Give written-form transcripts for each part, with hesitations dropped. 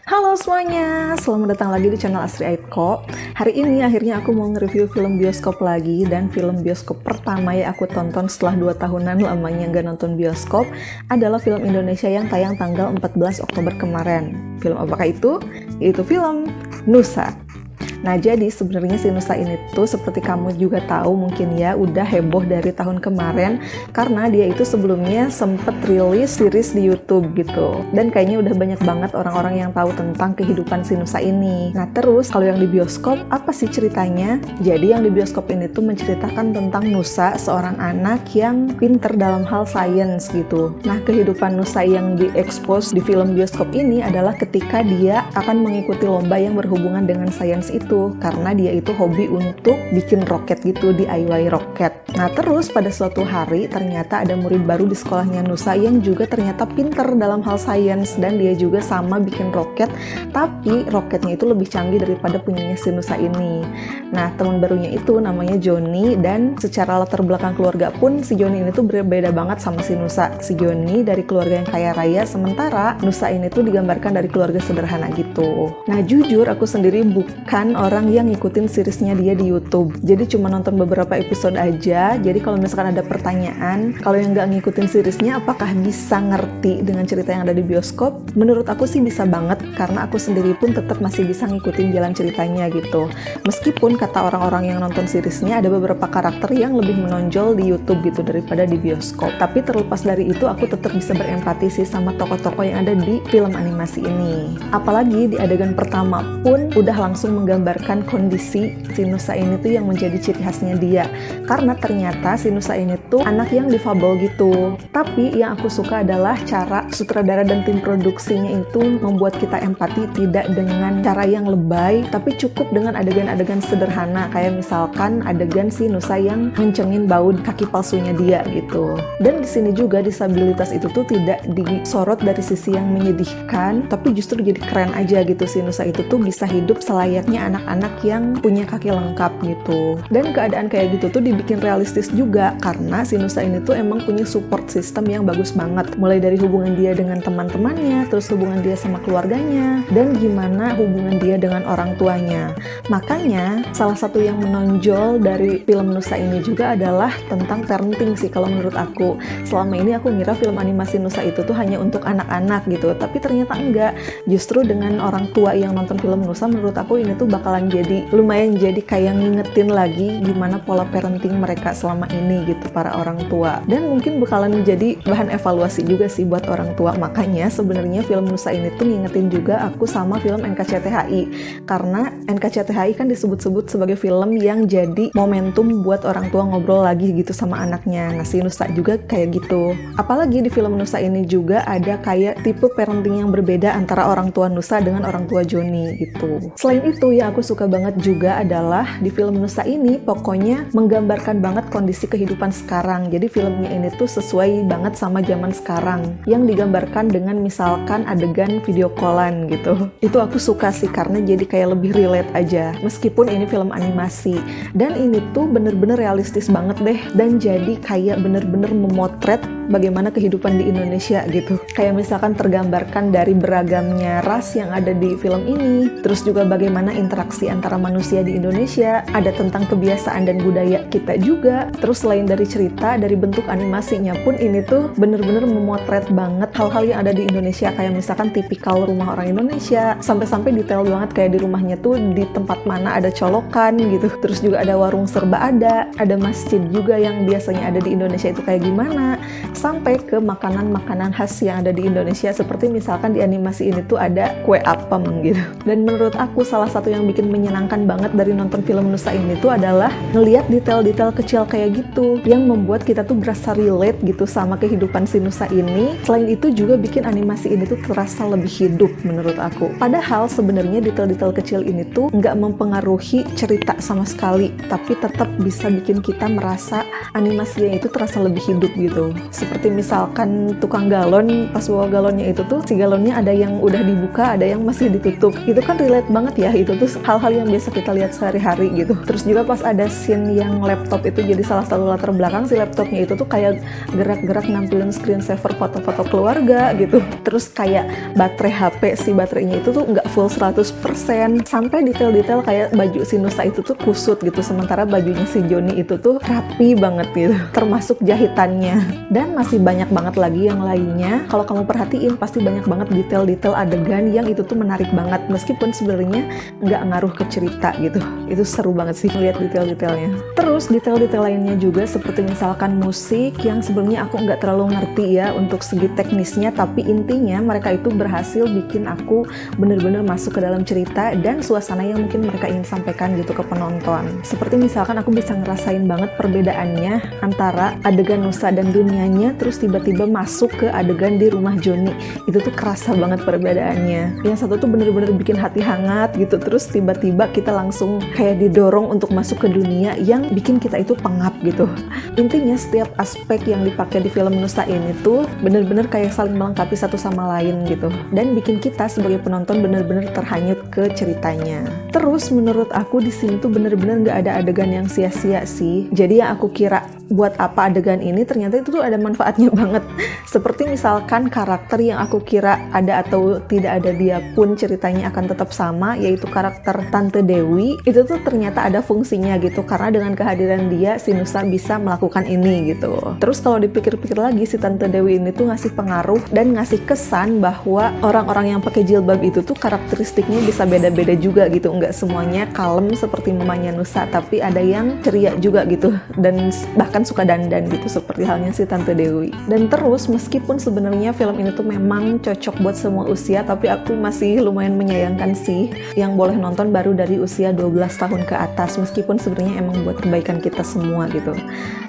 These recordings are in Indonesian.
Halo semuanya, selamat datang lagi di channel Astri Aitko. Hari ini akhirnya aku mau nge-review film bioskop lagi, dan film bioskop pertama yang aku tonton setelah 2 tahunan lamanya nggak nonton bioskop adalah film Indonesia yang tayang tanggal 14 Oktober kemarin. Film apakah itu? Yaitu film Nusa. Nah, jadi sebenarnya si Nusa ini tuh seperti kamu juga tahu mungkin ya, udah heboh dari tahun kemarin karena dia itu sebelumnya sempet rilis series di YouTube gitu. Dan kayaknya udah banyak banget orang-orang yang tahu tentang kehidupan si Nusa ini. Nah, terus kalau yang di bioskop apa sih ceritanya? Jadi yang di bioskop ini tuh menceritakan tentang Nusa, seorang anak yang pinter dalam hal sains gitu. Nah, kehidupan Nusa yang diekspos di film bioskop ini adalah ketika dia akan mengikuti lomba yang berhubungan dengan sains itu. Karena dia itu hobi untuk bikin roket gitu, DIY roket. Nah, terus pada suatu hari ternyata ada murid baru di sekolahnya Nusa yang juga ternyata pinter dalam hal sains, dan dia juga sama bikin roket, tapi roketnya itu lebih canggih daripada punyanya si Nusa ini. Nah, teman barunya itu namanya Joni, dan secara latar belakang keluarga pun si Joni ini tuh berbeda banget sama si Nusa. Si Joni dari keluarga yang kaya raya, sementara Nusa ini tuh digambarkan dari keluarga sederhana gitu. Nah, jujur aku sendiri bukan orang yang ngikutin seriesnya dia di YouTube. Jadi cuma nonton beberapa episode aja. Jadi kalau misalkan ada pertanyaan, kalau yang nggak ngikutin seriesnya apakah bisa ngerti dengan cerita yang ada di bioskop? Menurut aku sih bisa banget, karena aku sendiri pun tetap masih bisa ngikutin jalan ceritanya gitu. Meskipun kata orang-orang yang nonton seriesnya ada beberapa karakter yang lebih menonjol di YouTube gitu daripada di bioskop. Tapi terlepas dari itu, aku tetap bisa berempati sih sama tokoh-tokoh yang ada di film animasi ini. Apalagi di adegan pertama pun udah langsung menggambarkan kondisi si Nusa ini tuh yang menjadi ciri khasnya dia. Karena ternyata si Nusa ini tuh anak yang difabel gitu. Tapi yang aku suka adalah cara sutradara dan tim produksinya itu membuat kita empati, tidak dengan cara yang lebay, tapi cukup dengan adegan-adegan sederhana. Kayak misalkan adegan si Nusa yang ngencengin baut kaki palsunya dia gitu. Dan di sini juga disabilitas itu tuh tidak disorot dari sisi yang menyedihkan, tapi justru jadi keren aja gitu. Si Nusa itu tuh bisa hidup selayaknya anak-anak yang punya kaki lengkap gitu. Dan keadaan kayak gitu tuh dibikin realistis juga, karena si Nusa ini tuh emang punya support system yang bagus banget. Mulai dari hubungan dia dengan teman-temannya, terus hubungan dia sama keluarganya, dan gimana hubungan dia dengan orang tuanya. Makanya salah satu yang menonjol dari film Nusa ini juga adalah tentang parenting sih kalau menurut aku. Selama ini aku ngira film animasi Nusa itu tuh hanya untuk anak-anak gitu, tapi ternyata enggak. Justru dengan orang tua yang nonton film Nusa, menurut aku ini tuh bakalan lumayan jadi kayak ngingetin lagi gimana pola parenting mereka selama ini gitu, para orang tua. Dan mungkin bakalan jadi bahan evaluasi juga sih buat orang tua. Makanya sebenarnya film Nusa ini tuh ngingetin juga aku sama film NKCTHI, karena NKCTHI kan disebut-sebut sebagai film yang jadi momentum buat orang tua ngobrol lagi gitu sama anaknya. Nah, si Nusa juga kayak gitu. Apalagi di film Nusa ini juga ada kayak tipe parenting yang berbeda antara orang tua Nusa dengan orang tua Joni gitu. Selain itu ya, aku suka banget juga adalah di film Nusa ini pokoknya menggambarkan banget kondisi kehidupan sekarang. Jadi filmnya ini tuh sesuai banget sama zaman sekarang, yang digambarkan dengan misalkan adegan video callan gitu. Itu aku suka sih, karena jadi kayak lebih relate aja. Meskipun ini film animasi, dan ini tuh bener-bener realistis banget deh, dan jadi kayak bener-bener memotret bagaimana kehidupan di Indonesia gitu. Kayak misalkan tergambarkan dari beragamnya ras yang ada di film ini, terus juga bagaimana interaksi antara manusia di Indonesia, ada tentang kebiasaan dan budaya kita juga. Terus selain dari cerita, dari bentuk animasinya pun ini tuh bener-bener memotret banget hal-hal yang ada di Indonesia, kayak misalkan tipikal rumah orang Indonesia, sampai-sampai detail banget kayak di rumahnya tuh di tempat mana ada colokan gitu. Terus juga ada warung serba ada masjid juga yang biasanya ada di Indonesia itu kayak gimana, sampai ke makanan-makanan khas yang ada di Indonesia, seperti misalkan di animasi ini tuh ada kue apem gitu. Dan menurut aku salah satu yang bikin menyenangkan banget dari nonton film Nusa ini tuh adalah ngelihat detail-detail kecil kayak gitu yang membuat kita tuh berasa relate gitu sama kehidupan si Nusa ini. Selain itu juga bikin animasi ini tuh terasa lebih hidup menurut aku. Padahal sebenarnya detail-detail kecil ini tuh nggak mempengaruhi cerita sama sekali, tapi tetap bisa bikin kita merasa animasinya itu terasa lebih hidup gitu. seperti misalkan tukang galon, pas bawa galonnya itu tuh si galonnya ada yang udah dibuka, ada yang masih ditutup. Itu kan relate banget ya, itu tuh hal-hal yang biasa kita lihat sehari-hari gitu. Terus juga pas ada scene yang laptop itu jadi salah satu latar belakang, si laptopnya itu tuh kayak gerak-gerak nampilin screensaver foto-foto keluarga gitu. Terus kayak baterai HP, si baterainya itu tuh nggak full 100%, sampai detail-detail kayak baju si Nusa itu tuh kusut gitu, sementara bajunya si Joni itu tuh rapi banget gitu, termasuk jahitannya. Dan masih banyak banget lagi yang lainnya. Kalau kamu perhatiin pasti banyak banget detail-detail adegan yang itu tuh menarik banget, meskipun sebenarnya nggak ngaruh ke cerita gitu. Itu seru banget sih lihat detail-detailnya. Terus detail-detail lainnya juga seperti misalkan musik yang sebenarnya aku nggak terlalu ngerti ya untuk segi teknisnya, tapi intinya mereka itu berhasil bikin aku bener-bener masuk ke dalam cerita dan suasana yang mungkin mereka ingin sampaikan gitu ke penonton. Seperti misalkan aku bisa ngerasain banget perbedaannya antara adegan Nusa dan dunianya, terus tiba-tiba masuk ke adegan di rumah Joni. Itu tuh kerasa banget perbedaannya. Yang satu tuh bener-bener bikin hati hangat gitu, terus tiba-tiba kita langsung kayak didorong untuk masuk ke dunia yang bikin kita itu pengap gitu. Intinya setiap aspek yang dipakai di film Nusa ini tuh bener-bener kayak saling melengkapi satu sama lain gitu, dan bikin kita sebagai penonton bener-bener terhanyut ke ceritanya. Terus menurut aku di sini tuh bener-bener nggak ada adegan yang sia-sia sih. Jadi yang aku kira buat apa adegan ini, ternyata itu tuh ada manfaatnya banget. Seperti misalkan karakter yang aku kira ada atau tidak ada dia pun ceritanya akan tetap sama, yaitu karakter Tante Dewi. Itu tuh ternyata ada fungsinya gitu, karena dengan kehadiran dia si Nusa bisa melakukan ini gitu. Terus kalau dipikir-pikir lagi, si Tante Dewi ini tuh ngasih pengaruh dan ngasih kesan bahwa orang-orang yang pakai jilbab itu tuh karakteristiknya bisa beda-beda juga gitu. Nggak semuanya kalem seperti mamanya Nusa, tapi ada yang ceria juga gitu, dan bahkan suka dandan gitu seperti halnya si Tante Dewi. Dan terus meskipun sebenarnya film ini tuh memang cocok buat semua usia, tapi aku masih lumayan menyayangkan sih yang boleh nonton baru dari usia 12 tahun ke atas, meskipun sebenarnya emang buat kebaikan kita semua gitu.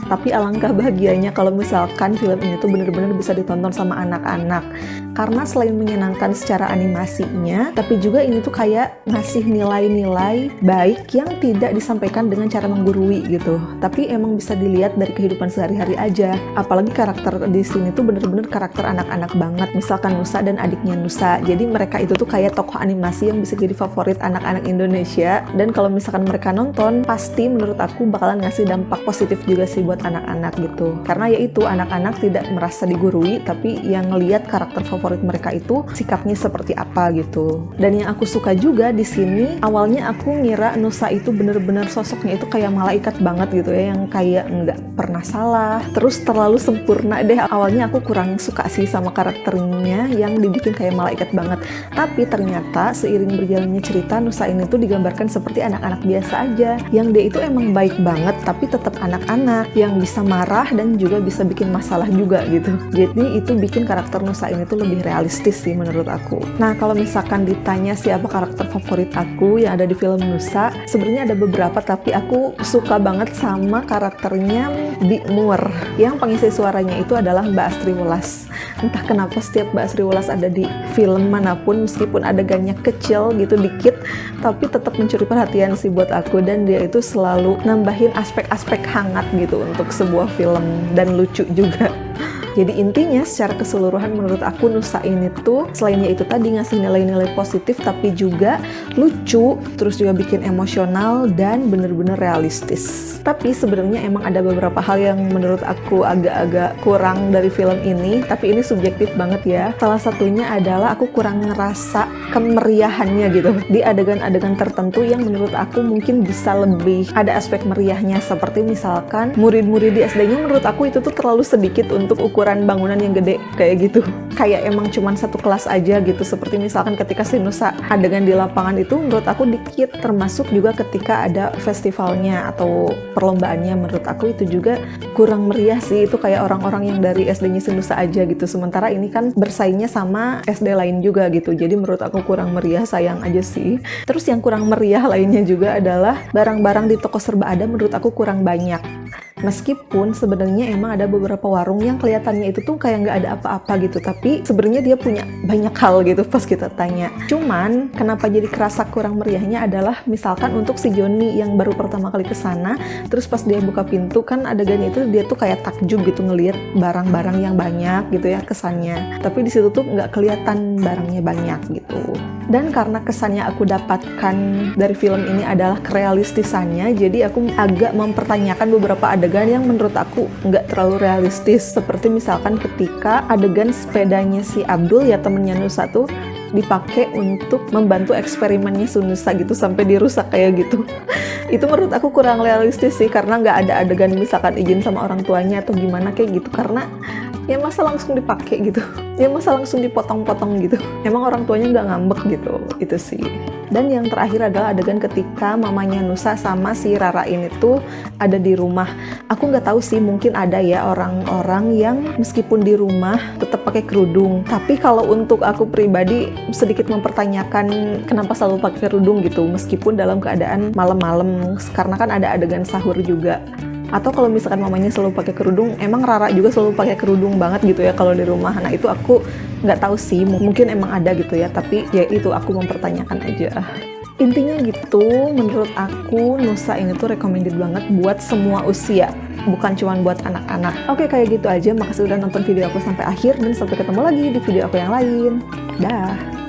Tapi alangkah bahagianya kalau misalkan film ini tuh bener-bener bisa ditonton sama anak-anak, karena selain menyenangkan secara animasinya, tapi juga ini tuh kayak ngasih nilai-nilai baik yang tidak disampaikan dengan cara menggurui gitu, tapi emang bisa dilihat dari kehidupan sehari-hari aja. Apalagi karakter di sini tuh bener-bener karakter anak-anak banget, misalkan Nusa dan adiknya Nusa. Jadi mereka itu tuh kayak tokoh animasi yang bisa jadi favorit anak-anak Indonesia, dan kalau misalkan mereka nonton, pasti menurut aku bakalan ngasih dampak positif juga sih buat anak-anak gitu. Karena yaitu anak-anak tidak merasa digurui, tapi yang ngelihat karakter favorit mereka itu sikapnya seperti apa gitu. Dan yang aku suka juga di sini, awalnya aku ngira Nusa itu bener-bener sosoknya itu kayak malaikat banget gitu ya, yang kayak nggak pernah salah, terus terlalu sempurna deh. Awalnya aku kurang suka sih sama karakternya yang dibikin kayak malaikat banget. Tapi ternyata seiring berjalannya cerita, Nusa ini tuh digambarkan seperti anak-anak biasa aja, yang dia itu emang baik banget, tapi tetap anak-anak yang bisa marah dan juga bisa bikin masalah juga gitu. Jadi itu bikin karakter Nusa ini tuh lebih realistis sih menurut aku. Nah, kalau misalkan ditanya siapa karakter favorit aku yang ada di film Nusa, sebenarnya ada beberapa, tapi aku suka banget sama karakternya Bi Nur, yang pengisi suaranya itu adalah Mbak Astri Welas. Entah kenapa setiap Mbak Astri Welas ada di film manapun, meskipun adegannya kecil gitu dikit, tapi tetap mencuri perhatian sih buat aku, dan dia itu selalu nambahin aspek-aspek hangat gitu untuk sebuah film, dan lucu juga. Jadi intinya secara keseluruhan menurut aku Nusa ini tuh selainnya itu tadi ngasih nilai-nilai positif, tapi juga lucu, terus juga bikin emosional dan bener-bener realistis. Tapi sebenarnya emang ada beberapa hal yang menurut aku agak-agak kurang dari film ini, tapi ini subjektif banget ya. Salah satunya adalah aku kurang ngerasa kemeriahannya gitu di adegan-adegan tertentu yang menurut aku mungkin bisa lebih ada aspek meriahnya, seperti misalkan murid-murid di SD-nya menurut aku itu tuh terlalu sedikit untuk ukuran bangunan yang gede kayak gitu. Kayak emang cuman satu kelas aja gitu, seperti misalkan ketika si Nusa adegan di lapangan itu menurut aku dikit, termasuk juga ketika ada festivalnya atau perlombaannya, menurut aku itu juga kurang meriah sih. Itu kayak orang-orang yang dari SD-nya si Nusa aja gitu, sementara ini kan bersaingnya sama SD lain juga gitu, jadi menurut aku kurang meriah, sayang aja sih. Terus yang kurang meriah lainnya juga adalah barang-barang di toko serba ada menurut aku kurang banyak. Meskipun sebenarnya emang ada beberapa warung yang kelihatannya itu tuh kayak nggak ada apa-apa gitu, tapi sebenarnya dia punya banyak hal gitu pas kita tanya. Cuman kenapa jadi kerasa kurang meriahnya adalah misalkan untuk si Joni yang baru pertama kali kesana, terus pas dia buka pintu kan adegannya itu dia tuh kayak takjub gitu ngelihat barang-barang yang banyak gitu ya kesannya. Tapi di situ tuh nggak kelihatan barangnya banyak gitu. Dan karena kesannya aku dapatkan dari film ini adalah kerealistisannya, jadi aku agak mempertanyakan beberapa adegan yang menurut aku nggak terlalu realistis. Seperti misalkan ketika adegan sepedanya si Abdul ya temennya Nusa tuh dipakai untuk membantu eksperimennya Nusa gitu sampai dirusak kayak gitu. Itu menurut aku kurang realistis sih, karena nggak ada adegan misalkan izin sama orang tuanya atau gimana kayak gitu, karena ya masa langsung dipakai gitu, ya masa langsung dipotong-potong gitu, emang orang tuanya nggak ngambek gitu, itu sih. Dan yang terakhir adalah adegan ketika mamanya Nusa sama si Rara ini tuh ada di rumah. Aku nggak tahu sih, mungkin ada ya orang-orang yang meskipun di rumah tetap pakai kerudung, tapi kalau untuk aku pribadi sedikit mempertanyakan kenapa selalu pakai kerudung gitu meskipun dalam keadaan malam-malam, karena kan ada adegan sahur juga. Atau kalau misalkan mamanya selalu pakai kerudung, emang Rara juga selalu pakai kerudung banget gitu ya kalau di rumah. Nah itu aku nggak tahu sih, mungkin emang ada gitu ya, tapi ya itu aku mempertanyakan aja. Intinya gitu, menurut aku Nusa ini tuh recommended banget buat semua usia, bukan cuma buat anak-anak. Oke, kayak gitu aja. Makasih udah nonton video aku sampai akhir, dan sampai ketemu lagi di video aku yang lain. Dah.